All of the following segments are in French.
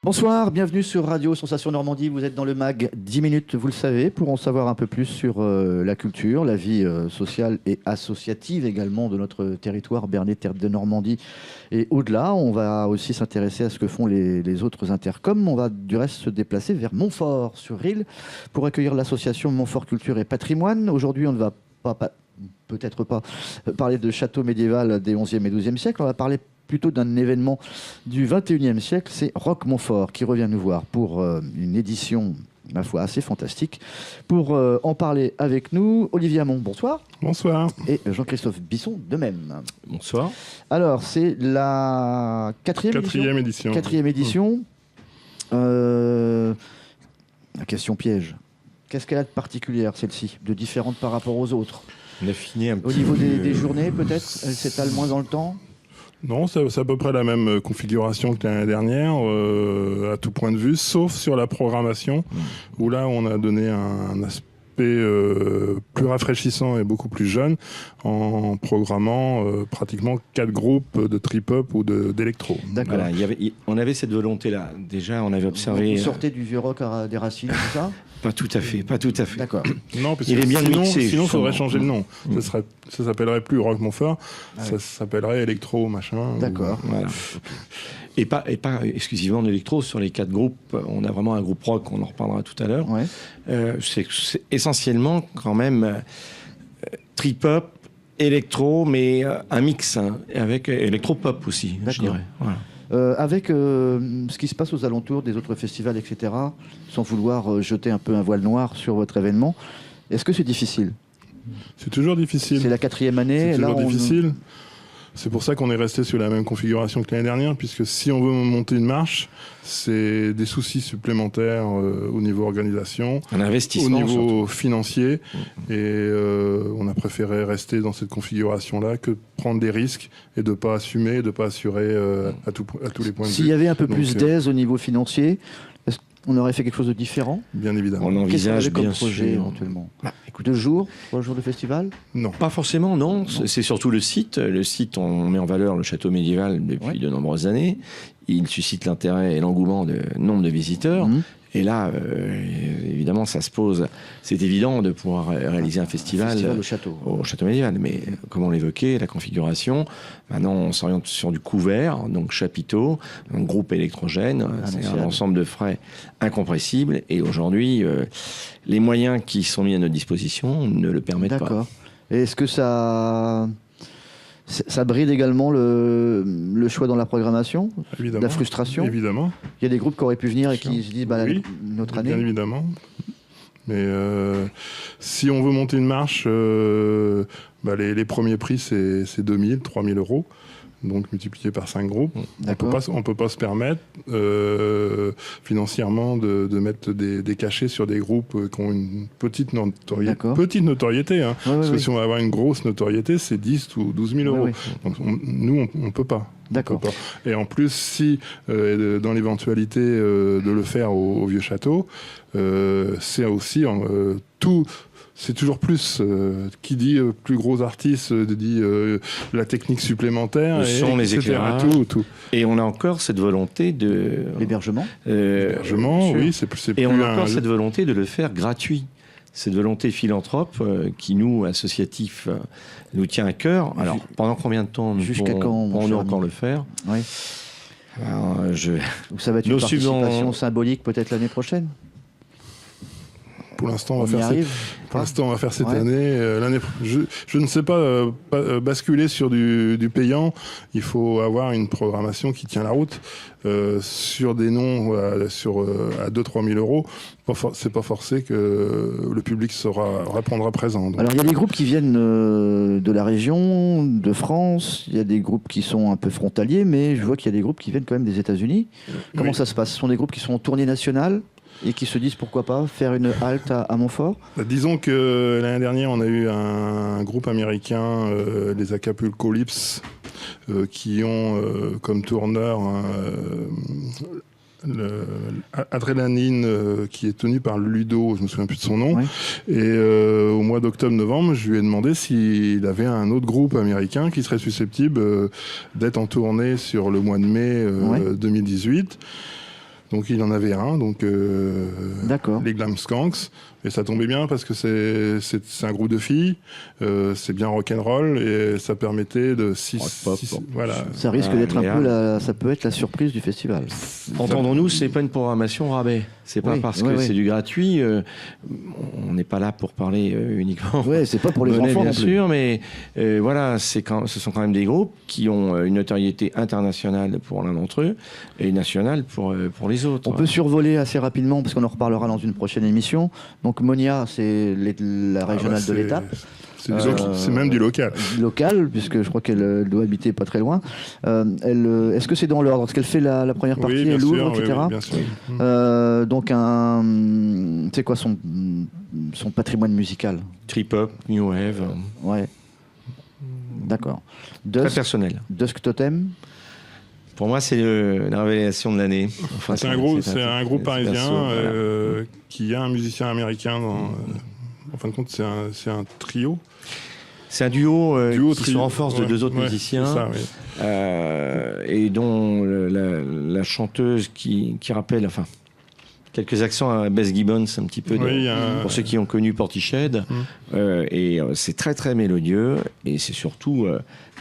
Bonsoir, bienvenue sur Radio Sensation Normandie. Vous êtes dans le MAG 10 minutes, vous le savez, pour en savoir un peu plus sur la culture, la vie sociale et associative également de notre territoire berné, terre de Normandie. Et au-delà, on va aussi s'intéresser à ce que font les autres intercoms. On va du reste se déplacer vers Montfort sur Risle pour accueillir l'association Montfort Culture et Patrimoine. Aujourd'hui, on ne va peut-être pas parler de château médiéval des 11e et 12e siècles, on va parler plutôt d'un événement du 21e siècle, c'est Roch Montfort qui revient nous voir pour une édition, ma foi, assez fantastique. Pour en parler avec nous, Olivier Hamon, bonsoir. Bonsoir. Et Jean-Christophe Bisson, de même. Bonsoir. Alors, c'est la quatrième édition. Quatrième édition. La question piège. Qu'est-ce qu'elle a de particulière, celle-ci, de différente par rapport aux autres? On a fini un petit Au niveau des journées, peut-être? Elle s'étale moins dans le temps? Non, c'est à peu près la même configuration que l'année dernière, à tout point de vue, sauf sur la programmation, où là, on a donné un aspect plus rafraîchissant et beaucoup plus jeune, en programmant pratiquement 4 groupes de trip-hop ou d'électro. D'accord. Voilà, on avait cette volonté-là. Déjà, on avait observé... Vous sortez du vieux rock des racines, c'est ça? Pas tout à fait, pas tout à fait. D'accord. Non, parce Il que est bien mixé, sinon, il faudrait justement. changer le nom. Ça s'appellerait plus Roch Montfort, ça s'appellerait électro, machin. D'accord. Voilà. Et pas exclusivement d'électro. Sur les 4 groupes, on a vraiment un groupe rock, on en reparlera tout à l'heure. Ouais. C'est essentiellement quand même trip-hop, électro, mais un mix, hein, avec électro-pop aussi, je dirais. Voilà. Avec ce qui se passe aux alentours des autres festivals, etc., sans vouloir jeter un peu un voile noir sur votre événement, est-ce que c'est difficile? C'est toujours difficile. C'est la 4e année. C'est toujours là, difficile. C'est pour ça qu'on est resté sur la même configuration que l'année dernière, puisque si on veut monter une marche, c'est des soucis supplémentaires au niveau organisation, Un investissement, au niveau surtout. financier, et on a préféré rester dans cette configuration-là que prendre des risques et de ne pas assumer, de ne pas assurer à tous les points de vue. S'il y avait un peu Donc, plus d'aise au niveau financier, est-ce qu'on aurait fait quelque chose de différent? Bien évidemment. On Qu'est-ce qu'on envisage avait comme bien projet sûr. éventuellement? 2 jours, 3 jours de festival? Non. Pas forcément, non. C'est surtout le site. Le site, on met en valeur le château médiéval depuis de nombreuses années. Il suscite l'intérêt et l'engouement de nombre de visiteurs. Et là, évidemment, ça se pose. C'est évident de pouvoir réaliser un festival au château. au château médiéval. Mais comme on l'évoquait, la configuration, maintenant on s'oriente sur du couvert, donc chapiteau, un groupe électrogène. C'est un ensemble de frais incompressibles. Et aujourd'hui, les moyens qui sont mis à notre disposition ne le permettent pas. D'accord. Et est-ce que ça bride également le choix dans la programmation? Évidemment. La frustration? Évidemment. Il y a des groupes qui auraient pu venir et qui se disent Oui, notre année. Bien évidemment. Mais si on veut monter une marche, les premiers prix, c'est 2000, 3000 euros. Donc multiplié par 5 groupes. On ne peut pas se permettre financièrement de mettre des cachets sur des groupes qui ont une petite notoriété. Hein. Parce que si on va avoir une grosse notoriété, c'est 10 ou 12 000 euros. Donc nous, on ne peut pas. D'accord. Et en plus, si dans l'éventualité de le faire au Vieux Château, c'est aussi tout... C'est toujours plus. Qui dit plus gros artistes dit la technique supplémentaire. Le son, les éclairages. Tout. Et on a encore cette volonté de... L'hébergement. L'hébergement, oui, c'est plus. Et on a encore cette volonté de le faire gratuit. Cette volonté philanthrope qui, nous, associatifs, nous tient à cœur. Alors, pendant combien de temps pourrons-nous encore le faire? Oui. Alors, ça va être une participation symbolique peut-être l'année prochaine? Pour l'instant, on va faire cette année. Je ne sais pas basculer sur du payant. Il faut avoir une programmation qui tient la route. Sur des noms à 2-3 000 euros, c'est pas forcé que le public répondra présent. Donc. Alors il y a des groupes qui viennent de la région, de France. Il y a des groupes qui sont un peu frontaliers, mais je vois qu'il y a des groupes qui viennent quand même des États-Unis. Comment ça se passe? Ce sont des groupes qui sont en tournée nationale et qui se disent pourquoi pas faire une halte à Montfort? Disons que l'année dernière, on a eu un groupe américain, les Acapulco Lips, qui ont comme tourneur Adrénaline, qui est tenu par Ludo, je ne me souviens plus de son nom. Et au mois d'octobre-novembre, je lui ai demandé s'il avait un autre groupe américain qui serait susceptible d'être en tournée sur le mois de mai 2018. Donc il en avait un, donc les Glam Skanks. Et ça tombait bien parce que c'est un groupe de filles, c'est bien rock'n'roll et ça permettait de voilà. Ça risque d'être un peu ça peut être la surprise du festival. Entendons-nous, c'est pas une programmation rabais. C'est pas parce que c'est du gratuit. On n'est pas là pour parler uniquement. Ouais, c'est pas pour les enfants bien non plus. sûr, mais voilà, ce sont quand même des groupes qui ont une notoriété internationale pour l'un d'entre eux et nationale pour les autres. On peut survoler assez rapidement parce qu'on en reparlera dans une prochaine émission. Donc Monia, c'est la régionale de l'étape. C'est même du local. Local, puisque je crois qu'elle doit habiter pas très loin. Est-ce que c'est dans l'ordre? Est-ce qu'elle fait la première partie, elle ouvre, etc. Oui, bien sûr. Donc c'est quoi son patrimoine musical? Trip-hop, New Wave. Ouais. D'accord. Très personnel. Dusk Totem. Pour moi, c'est la révélation de l'année. Enfin, c'est un groupe parisien qui a un musicien américain. En fin de compte, c'est un trio. C'est un duo qui se renforce de deux autres musiciens. Ça, oui. Et dont la chanteuse qui rappelle, enfin, quelques accents à Bess Gibbons, un petit peu, pour ceux qui ont connu Portishead. Et c'est très très mélodieux et c'est surtout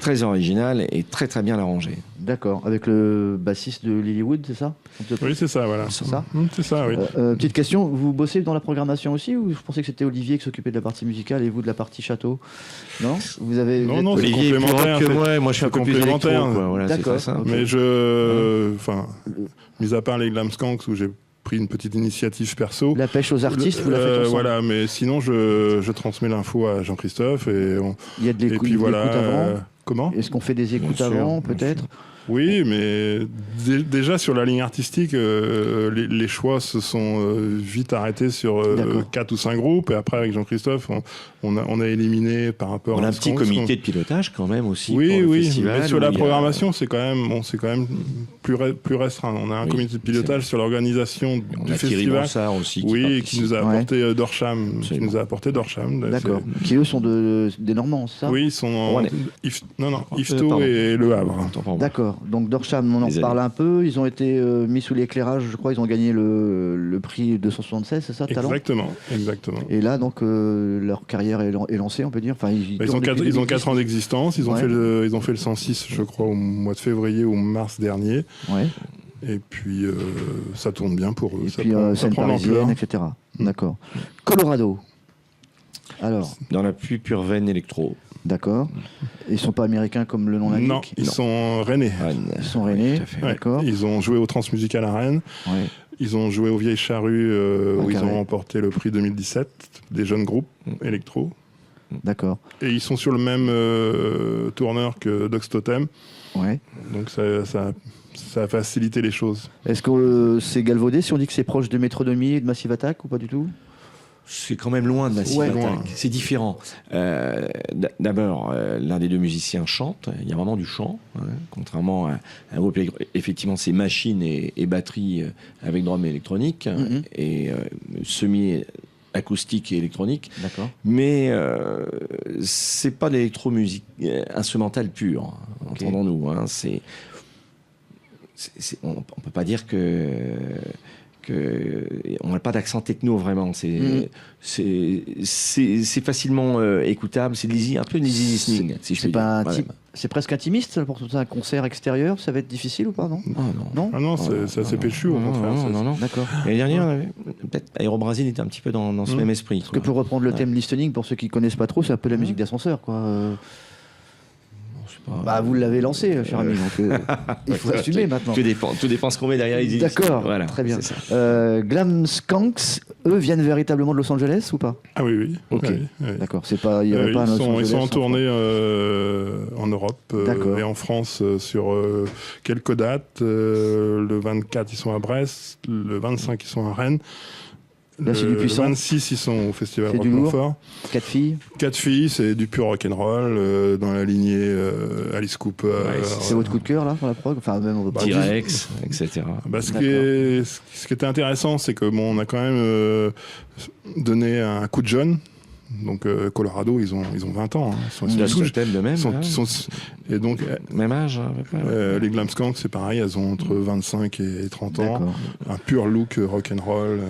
très original et très très bien arrangé. D'accord, avec le bassiste de Lilywood, c'est ça? Oui, c'est ça, voilà. C'est ça? C'est ça, oui. Petite question, vous bossez dans la programmation aussi ou je pensais que c'était Olivier qui s'occupait de la partie musicale et vous de la partie château? Non? Non, Olivier est plus rock que moi je suis un peu plus électro. Voilà, d'accord. Mais enfin, mis à part les Glam Skanks où j'ai pris une petite initiative perso. La pêche aux artistes, vous la faites ensemble? Voilà, mais sinon je transmets l'info à Jean-Christophe il y a de l'écoute avant. Comment? Est-ce qu'on fait des écoutes avant, peut-être? Oui, mais déjà sur la ligne artistique, les choix se sont vite arrêtés sur 4 ou 5 groupes. Et après, avec Jean-Christophe, on a éliminé par rapport à... On a un petit comité de pilotage quand même aussi. Oui, pour le festival, mais sur la programmation, c'est quand même plus restreint. On a un comité de pilotage sur l'organisation du festival. Thierry Bronsard aussi. Qui nous a apporté Dorsham. D'accord. Qui eux sont des Normands, c'est ça? Oui, ils sont Yvetot et Le Havre. D'accord. Donc Dorsham, on en parle un peu. Ils ont été mis sous l'éclairage, je crois. Ils ont gagné le prix 276, c'est ça, Talent? Exactement. Et là, donc, leur carrière est lancée, on peut dire. Enfin, ils ont 4 ans d'existence. Ils ont fait le 106, je crois, au mois de février ou mars dernier. Ouais. Et puis, ça tourne bien pour eux. Et puis, scène parisienne, etc. D'accord. Colorado. Alors. Dans la plus pure veine électro. D'accord. Ils ne sont pas américains comme le nom l'indique? Non, ils sont rennais. Ils sont rennais, d'accord. Ils ont joué au Transmusical à Rennes. Ouais. Ils ont joué aux Vieilles Charrues où ils ont remporté le prix 2017 des jeunes groupes électro. D'accord. Et ils sont sur le même tourneur que Dusk Totem. Ouais. Donc ça a facilité les choses. Est-ce que c'est galvaudé si on dit que c'est proche de Métronomie et de Massive Attack ou pas du tout? C'est quand même loin de Massive Attack. C'est différent. D'abord, l'un des deux musiciens chante. Il y a vraiment du chant, contrairement à un groupe. Effectivement, c'est machine et batterie avec drum électronique et semi-acoustique et électronique. D'accord. Mais c'est pas de l'électromusique instrumentale pure. Okay. Entendons-nous. On peut pas dire on n'a pas d'accent techno vraiment. C'est facilement écoutable. C'est un peu easy listening, si je puis dire. C'est presque intimiste pour tout un concert extérieur. Ça va être difficile ou pas, non? Non, c'est assez péchu au contraire. Non. D'accord. L'année dernière, peut-être Aérobrasil était un petit peu dans ce même esprit. Parce que pour reprendre le thème listening, pour ceux qui connaissent pas trop, c'est un peu la musique d'ascenseur, quoi. Vous l'avez lancé, cher ami, donc il faut assumer maintenant. Tout dépend ce qu'on met derrière les D'accord, voilà, très bien. Glam Skanks, eux, viennent véritablement de Los Angeles ou pas? Ah oui. Ok, oui. D'accord. C'est pas, il y aurait pas un Los Angeles. Ils sont en tournée en Europe et en France sur quelques dates. Le 24, ils sont à Brest. Le 25, ils sont à Rennes. Là, c'est du puissant. Le 26, ils sont au Festival Rock Montfort. 4 filles. 4 filles, c'est du pur rock'n'roll dans la lignée Alice Cooper. C'est votre coup de cœur là pour la prog? Enfin, même on va pas T-Rex, etc. Ce qui était intéressant, c'est que on a quand même donné un coup de jeune Donc Colorado, ils ont 20 ans. Hein. Thème de même. Et donc, même âge. les Glam Skanks, c'est pareil, elles ont entre 25 et 30 ans. Un pur look rock'n'roll.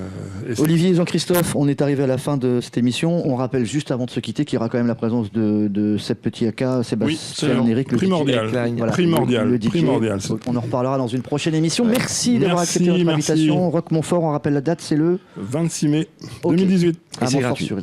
Olivier et Jean-Christophe, on est arrivé à la fin de cette émission. On rappelle juste avant de se quitter qu'il y aura quand même la présence de Seb Petit-Aka, Sébastien Eric, le primordial. Voilà, primordial. Le DJ. Primordial. On en reparlera dans une prochaine émission. Merci d'avoir accepté notre invitation. Roch Montfort, on rappelle la date, c'est le 26 mai 2018. À Montfort sur